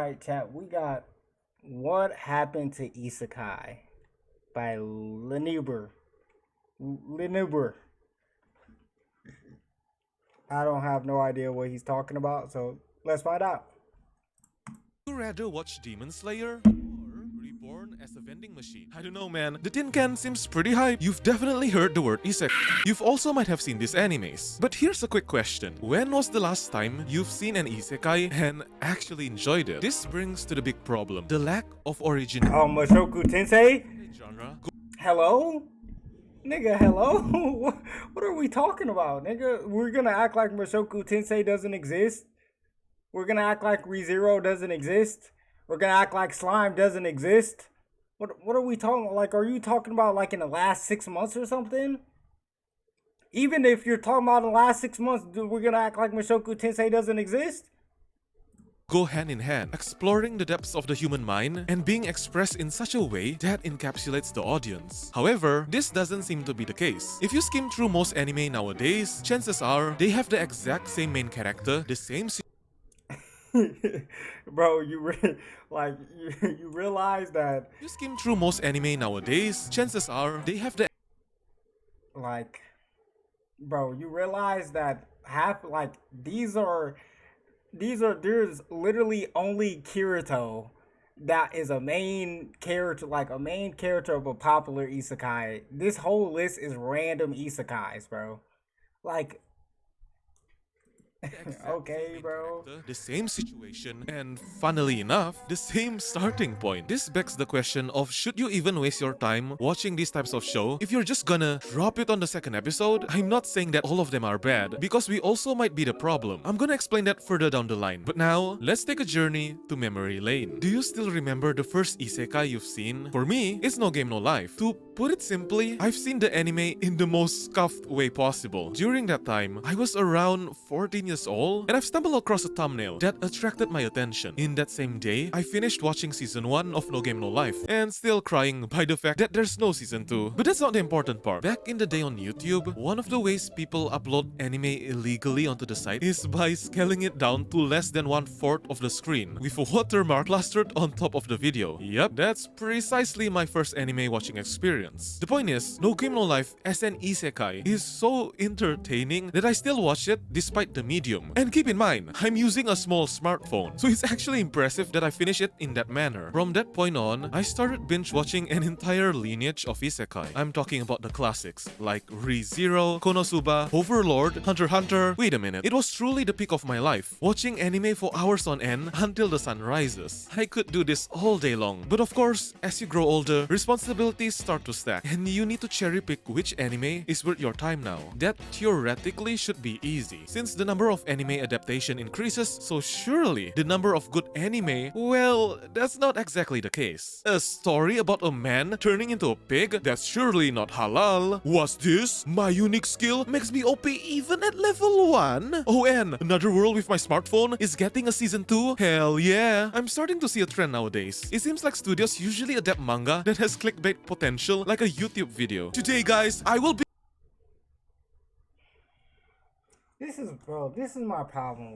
Alright, chat, we got What Happened to Isekai by Lenuber. Lenuber. I don't have no idea what he's talking about, so let's find out. Would you rather watch Demon Slayer or Reborn as a vending machine? I don't know, man. The tin can seems pretty hype. You've definitely heard the word isekai. You've also might have seen these animes. But here's a quick question. When was the last time you've seen an isekai and actually enjoyed it? This brings to the big problem. The lack of origin. Oh, Mushoku Tensei? Genre. Hello? Nigga, hello? What are we talking about, nigga? We're gonna act like Mushoku Tensei doesn't exist? We're gonna act like ReZero doesn't exist? We're gonna act like Slime doesn't exist? What are we talking about? Like, are you talking about like in the last 6 months or something? Even if you're talking about in the last 6 months, we're gonna act like Mushoku Tensei doesn't exist? Go hand in hand, exploring the depths of the human mind and being expressed in such a way that encapsulates the audience. However, this doesn't seem to be the case. If you skim through most anime nowadays, chances are they have the exact same main character, the same Bro, you realize that If you skim through most anime nowadays, chances are they have the like bro, you realize that half like there's literally only Kirito that is a main character, like a main character of a popular isekai. This whole list is random isekais, bro. Like, exact okay, main bro. character, the same situation, and funnily enough, the same starting point. This begs the question of should you even waste your time watching these types of show if you're just gonna drop it on the second episode? I'm not saying that all of them are bad, because we also might be the problem. I'm gonna explain that further down the line. But now, let's take a journey to memory lane. Do you still remember the first isekai you've seen? For me, it's No Game No Life. To put it simply, I've seen the anime in the most scuffed way possible. During that time, I was around 14 years old, and I've stumbled across a thumbnail that attracted my attention. In that same day, I finished watching season 1 of No Game No Life, and still crying by the fact that there's no season 2. But that's not the important part. Back in the day on YouTube, one of the ways people upload anime illegally onto the site is by scaling it down to less than 1/4 of the screen, with a watermark plastered on top of the video. Yep, that's precisely my first anime watching experience. The point is, No Game No Life as an isekai is so entertaining that I still watch it despite the medium. And keep in mind, I'm using a small smartphone, so it's actually impressive that I finish it in that manner. From that point on, I started binge watching an entire lineage of isekai. I'm talking about the classics like ReZero, Konosuba, Overlord, Hunter x Hunter. Wait a minute, it was truly the peak of my life, watching anime for hours on end until the sun rises. I could do this all day long, but of course, as you grow older, responsibilities start to stack, and you need to cherry pick which anime is worth your time now. That theoretically should be easy, since the number of anime adaptation increases, so surely the number of good anime, well, that's not exactly the case. A story about a man turning into a pig? That's surely not halal. What's this? My unique skill makes me OP even at level 1? Oh, and Another World with my smartphone is getting a season 2? Hell yeah! I'm starting to see a trend nowadays. It seems like studios usually adapt manga that has clickbait potential like a YouTube video. Today, guys, I will be This is my problem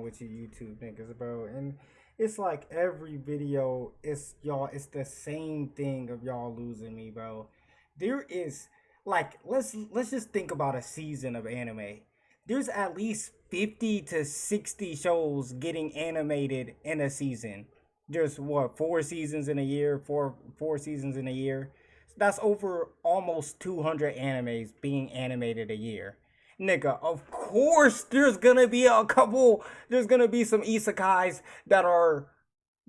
with you YouTube niggas, bro. And it's like every video, it's the same thing of y'all losing me, bro. There is like let's just think about a season of anime. There's at least 50 to 60 shows getting animated in a season. There's what, four seasons in a year. That's over almost 200 animes being animated a year. Nigga, of course there's gonna be some isekais that are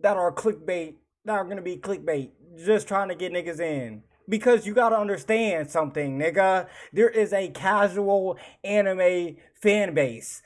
clickbait, that are gonna be clickbait, just trying to get niggas in. Because you gotta understand something, nigga. There is a casual anime fan base.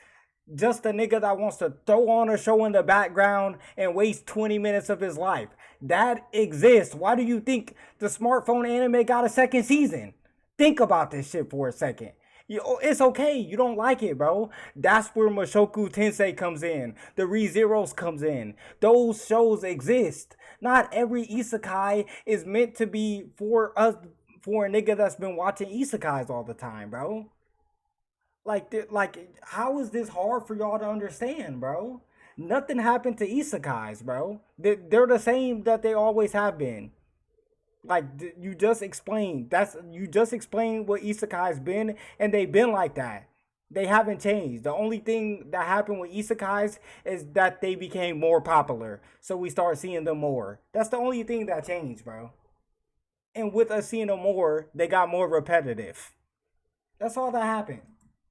Just a nigga that wants to throw on a show in the background and waste 20 minutes of his life. That exists. Why do you think the smartphone anime got a second season? Think about this shit for a second. It's okay. You don't like it, bro. That's where Mushoku Tensei comes in. The ReZeros comes in. Those shows exist. Not every isekai is meant to be for us, for a nigga that's been watching isekais all the time, bro. Like, how is this hard for y'all to understand, bro? Nothing happened to isekais, bro. They're the same that they always have been. Like you just explained. You just explained what isekai's been, and they've been like that. They haven't changed. The only thing that happened with isekais is that they became more popular, so we start seeing them more. That's the only thing that changed, bro. And with us seeing them more, they got more repetitive. That's all that happened.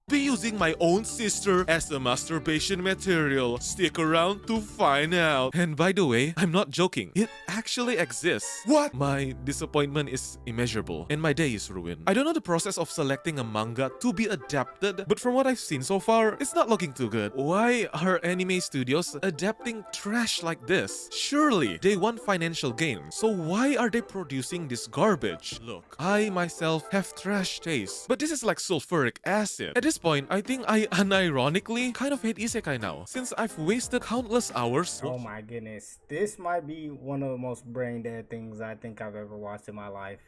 Be using my own sister as a masturbation material. Stick around to find out. And by the way, I'm not joking. It actually exists. What? My disappointment is immeasurable and my day is ruined. I don't know the process of selecting a manga to be adapted, but from what I've seen so far, it's not looking too good. Why are anime studios adapting trash like this? Surely they want financial gain. So why are they producing this garbage? Look, I myself have trash taste, but this is like sulfuric acid. At this point, I think I unironically kind of hate isekai now, since I've wasted countless hours. Oh my goodness. This might be one of the most brain dead things I think I've ever watched in my life.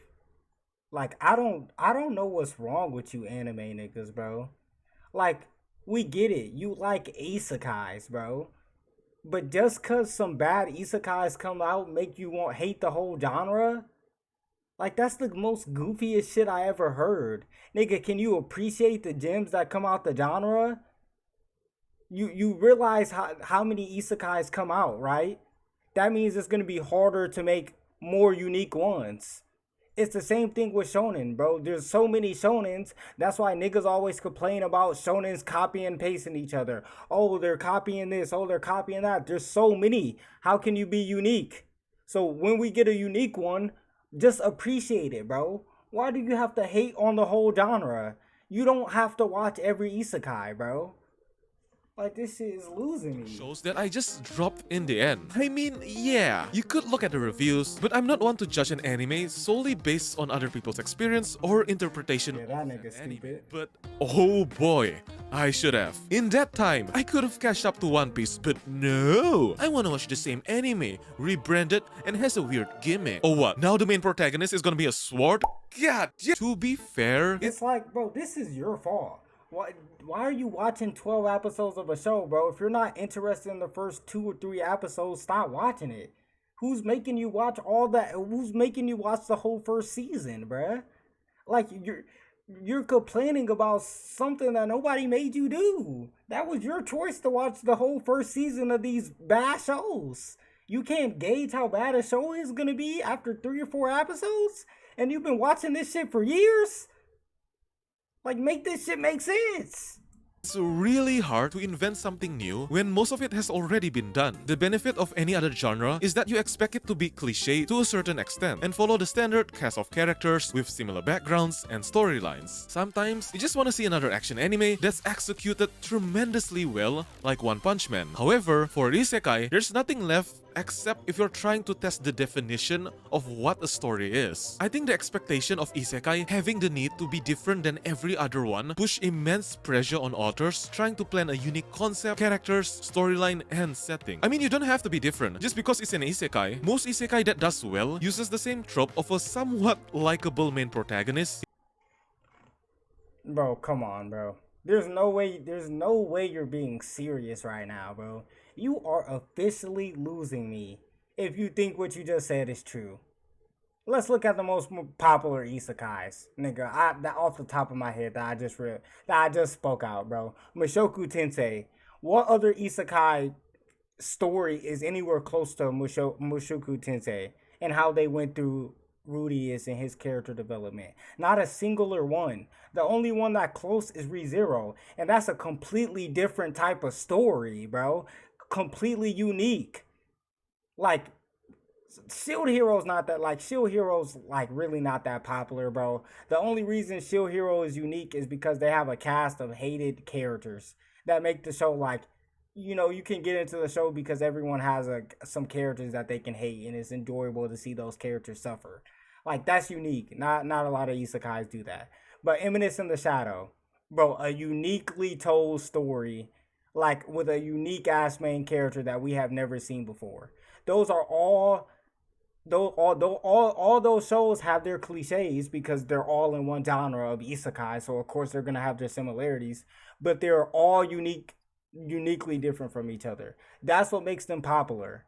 Like I don't know what's wrong with you anime niggas, bro. Like we get it. You like isekais, bro. But just cause some bad isekais come out make you want hate the whole genre? Like that's the most goofiest shit I ever heard. Nigga, can you appreciate the gems that come out the genre? You realize how many isekais come out, right? That means it's gonna be harder to make more unique ones. It's the same thing with shonen, bro. There's so many shonens. That's why niggas always complain about shonens copying and pasting each other. Oh, they're copying this. Oh, they're copying that. There's so many. How can you be unique? So when we get a unique one, just appreciate it, bro. Why do you have to hate on the whole genre? You don't have to watch every isekai, bro. Like this shit is losing me. Shows that I just dropped in the end. I mean, yeah, you could look at the reviews, but I'm not one to judge an anime solely based on other people's experience or interpretation. Yeah, that nigga's stupid. But oh boy, I should have. In that time, I could have catched up to One Piece, but no! I wanna watch the same anime, rebranded, and has a weird gimmick. Oh what, now the main protagonist is gonna be a sword? God, yeah. To be fair, It's like, bro, this is your fault. Why are you watching 12 episodes of a show, bro? If you're not interested in the first 2 or 3 episodes, stop watching it. Who's making you watch all that? Who's making you watch the whole first season, bruh? Like you're complaining about something that nobody made you do. That was your choice to watch the whole first season of these bad shows. You can't gauge how bad a show is gonna be after 3 or 4 episodes, and you've been watching this shit for years. Like, make this shit make sense. it's really hard to invent something new when most of it has already been done. The benefit of any other genre is that you expect it to be cliché to a certain extent and follow the standard cast of characters with similar backgrounds and storylines. Sometimes, you just want to see another action anime that's executed tremendously well, like One Punch Man. However, for Isekai, there's nothing left except if you're trying to test the definition of what a story is. I think the expectation of Isekai having the need to be different than every other one push immense pressure on authors trying to plan a unique concept, characters, storyline, and setting. I mean, you don't have to be different. Just because it's an Isekai, most Isekai that does well uses the same trope of a somewhat likable main protagonist. Bro, come on, bro. There's no way you're being serious right now, bro. You are officially losing me if you think what you just said is true. Let's look at the most popular isekais, nigga. That off the top of my head that I just spoke out, bro. Mushoku Tensei. What other isekai story is anywhere close to Mushoku Tensei and how they went through Rudeus and his character development? Not a singular one. The only one that close is ReZero, and that's a completely different type of story, bro. Completely unique. Like Shield Hero's not that like Shield Hero's like really not that popular, bro. The only reason Shield Hero is unique is because they have a cast of hated characters that make the show like, you can get into the show because everyone has some characters that they can hate, and it's enjoyable to see those characters suffer. Like that's unique. Not a lot of isekais do that. But Eminence in the Shadow, bro, a uniquely told story, like with a unique ass main character that we have never seen before. Those are all those shows have their cliches because they're all in one genre of isekai, so of course they're gonna have their similarities, but they're all unique uniquely different from each other. That's what makes them popular.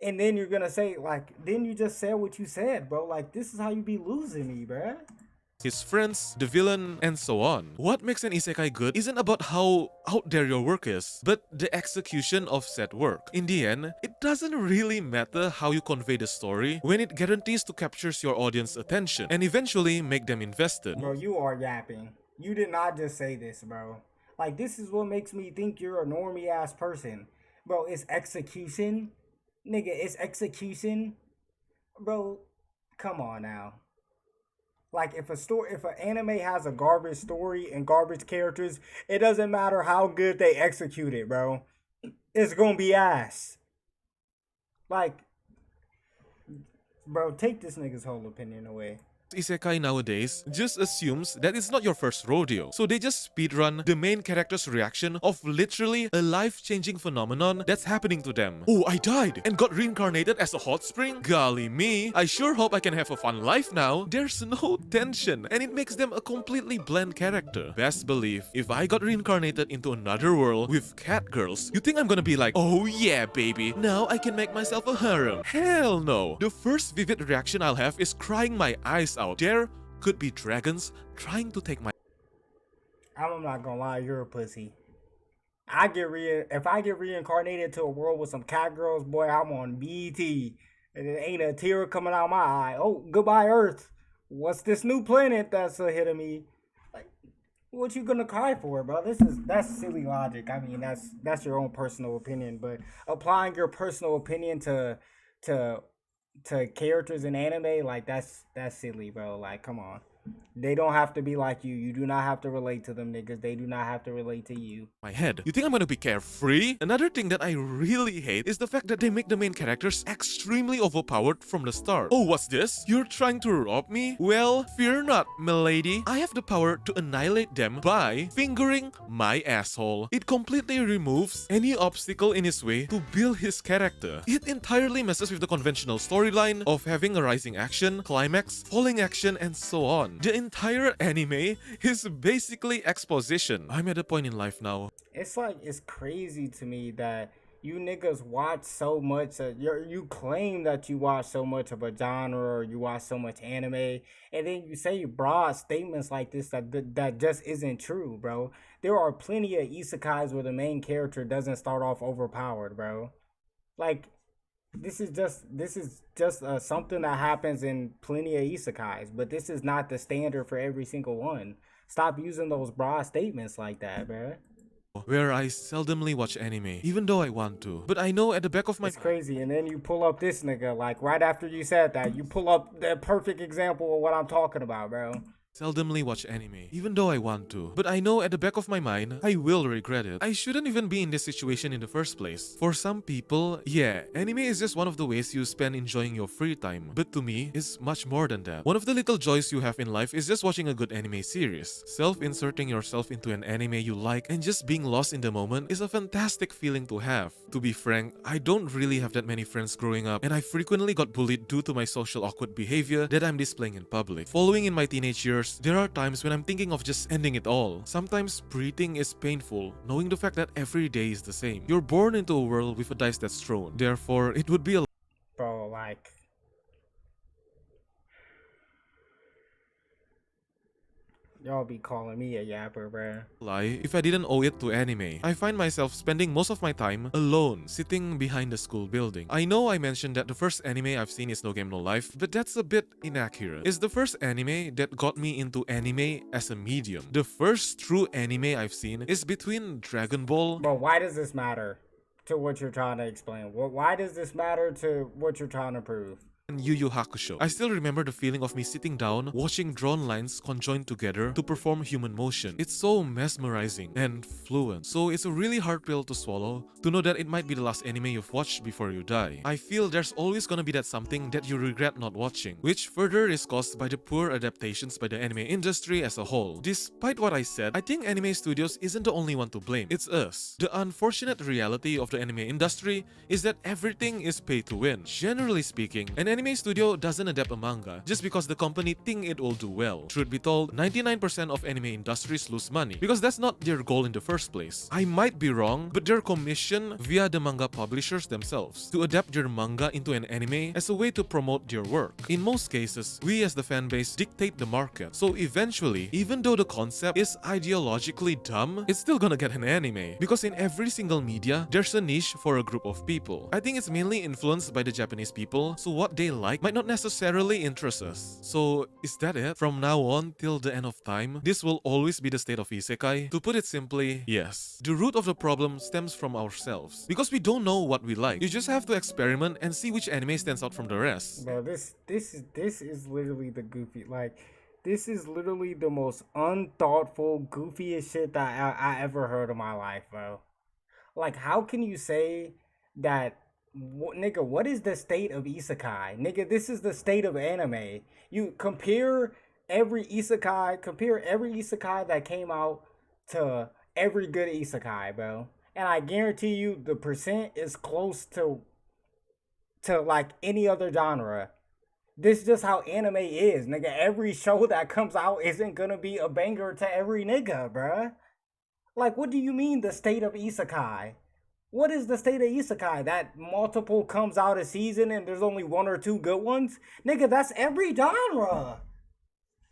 And then you're gonna say like, then you just said what you said, bro. Like this is how you be losing me, bro. his friends, the villain, and so on. What makes an isekai good isn't about how out there your work is, but the execution of said work. In the end, it doesn't really matter how you convey the story when it guarantees to capture your audience attention and eventually make them invested. Bro, you are yapping. You did not just say this, bro. Like this is what makes me think you're a normie ass person. Bro, it's execution. Nigga, it's execution. Bro, come on now. Like if an anime has a garbage story and garbage characters, it doesn't matter how good they execute it, bro. It's gonna be ass. Like, bro, take this nigga's whole opinion away. Isekai nowadays just assumes that it's not your first rodeo, so they just speedrun the main character's reaction of literally a life-changing phenomenon that's happening to them. Oh, I died and got reincarnated as a hot spring? Golly me, I sure hope I can have a fun life now. There's no tension, and it makes them a completely bland character. Best believe, if I got reincarnated into another world with cat girls, you think I'm gonna be like, oh yeah baby, now I can make myself a harem? Hell no! The first vivid reaction I'll have is crying my eyes out. There could be dragons trying to take my. I'm not gonna lie, you're a pussy. If I get reincarnated to a world with some cat girls, boy, I'm on BT. And it ain't a tear coming out my eye. Oh, goodbye Earth. What's this new planet that's ahead of me? Like, what you gonna cry for, bro? That's silly logic. I mean, that's your own personal opinion, but applying your personal opinion to to characters in anime, like that's silly, bro. Like, come on. They don't have to be like you. You do not have to relate to them niggas. They do not have to relate to you. My head. You think I'm gonna be carefree? Another thing that I really hate is the fact that they make the main characters extremely overpowered from the start. Oh, what's this? You're trying to rob me? Well, fear not, milady. I have the power to annihilate them by fingering my asshole. It completely removes any obstacle in his way to build his character. It entirely messes with the conventional storyline of having a rising action, climax, falling action, and so on. The entire anime is basically exposition. I'm at a point in life now. It's like it's crazy to me that you niggas watch so much. You claim that you watch so much of a genre or you watch so much anime, and then you say broad statements like this that just isn't true, bro. There are plenty of isekais where the main character doesn't start off overpowered, bro. Like this is just something that happens in plenty of isekais, but this is not the standard for every single one. Stop using those broad statements like that, bro. Where I seldomly watch anime, even though I want to. But I know at the back of my It's crazy. And then you pull up this nigga, like right after you said that, you pull up the perfect example of what I'm talking about, bro. seldomly watch anime, even though I want to. But I know at the back of my mind, I will regret it. I shouldn't even be in this situation in the first place. For some people, yeah, anime is just one of the ways you spend enjoying your free time. But to me, it's much more than that. One of the little joys you have in life is just watching a good anime series. Self-inserting yourself into an anime you like and just being lost in the moment is a fantastic feeling to have. To be frank, I don't really have that many friends growing up, and I frequently got bullied due to my social awkward behavior that I'm displaying in public. Following in my teenage years, there are times when I'm thinking of just ending it all. Sometimes breathing is painful, knowing the fact that every day is the same. You're born into a world with a dice that's thrown. Therefore, it would be a Bro, like, y'all be calling me a yapper, bro. lie if I didn't owe it to anime. I find myself spending most of my time alone, sitting behind the school building. I know I mentioned that the first anime I've seen is No Game No Life, but that's a bit inaccurate. It's the first anime that got me into anime as a medium. The first true anime I've seen is between Dragon Ball. Bro, why does this matter to what you're trying to explain? Why does this matter to what you're trying to prove? And Yu Yu Hakusho. I still remember the feeling of me sitting down, watching drawn lines conjoined together to perform human motion. It's so mesmerizing and fluent. So it's a really hard pill to swallow to know that it might be the last anime you've watched before you die. I feel there's always gonna be that something that you regret not watching, which further is caused by the poor adaptations by the anime industry as a whole. Despite what I said, I think anime studios isn't the only one to blame. It's us. The unfortunate reality of the anime industry is that everything is pay to win. Generally speaking, an anime studio doesn't adapt a manga just because the company think it will do well. Truth be told, 99% of anime industries lose money because that's not their goal in the first place. I might be wrong, but they're commissioned via the manga publishers themselves to adapt their manga into an anime as a way to promote their work. In most cases, we as the fanbase dictate the market, so eventually, even though the concept is ideologically dumb, it's still gonna get an anime because in every single media, there's a niche for a group of people. I think it's mainly influenced by the Japanese people, so what they like might not necessarily interest us. So is that it? From now on till the end of time, this will always be the state of Isekai? To put it simply, yes. The root of the problem stems from ourselves, because we don't know what we like. You just have to experiment and see which anime stands out from the rest. Bro, this is literally the goofy, like, this is literally the most unthoughtful, goofiest shit that I ever heard in my life, bro. Like, how can you say that, nigga? What is the state of isekai, nigga? This is the state of anime. You compare every isekai that came out to every good isekai, bro. And I guarantee you, the percent is close to like any other genre. This is just how anime is, nigga. Every show that comes out isn't gonna be a banger to every nigga, bruh. Like, what do you mean the state of isekai? What is the state of isekai? That multiple comes out a season and there's only one or two good ones? Nigga, that's every genre.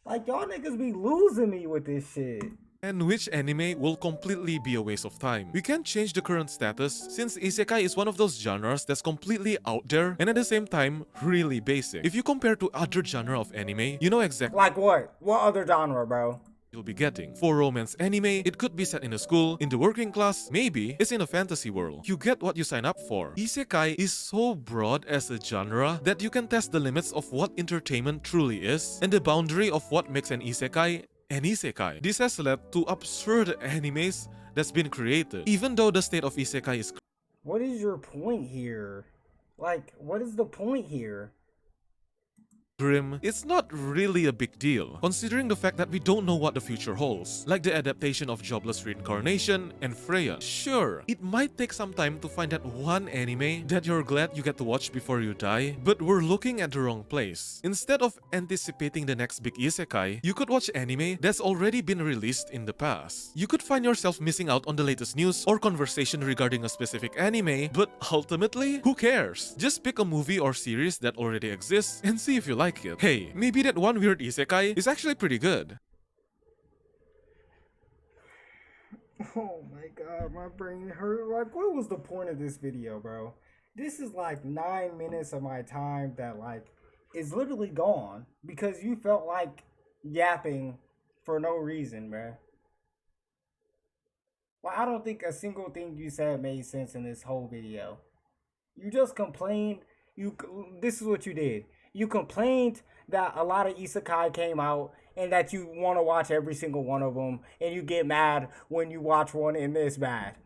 Like, y'all niggas be losing me with this shit. And which anime will completely be a waste of time. We can't change the current status since Isekai is one of those genres that's completely out there and at the same time really basic. If you compare to other genre of anime, you know exactly Like what? What other genre, bro? you'll be getting. For romance anime, it could be set in a school, in the working class, maybe it's in a fantasy world. You get what you sign up for. Isekai is so broad as a genre that you can test the limits of what entertainment truly is and the boundary of what makes an isekai an isekai. This has led to absurd animes that's been created, even though the state of isekai is What is your point here? Like, what is the point here? grim. It's not really a big deal, considering the fact that we don't know what the future holds, like the adaptation of Jobless Reincarnation and Freya. Sure, it might take some time to find that one anime that you're glad you get to watch before you die, but we're looking at the wrong place. Instead of anticipating the next big isekai, you could watch anime that's already been released in the past. You could find yourself missing out on the latest news or conversation regarding a specific anime, but ultimately, who cares? Just pick a movie or series that already exists and see if you like it. Hey, maybe that one weird isekai is actually pretty good. Oh my god, my brain hurt. Like, what was the point of this video, bro? This is like 9 minutes of my time that, like, is literally gone because you felt like yapping for no reason, bro. Well, I don't think a single thing you said made sense in this whole video. You just complained. This is what you did. You complained that a lot of isekai came out and that you want to watch every single one of them, and you get mad when you watch one and it's bad.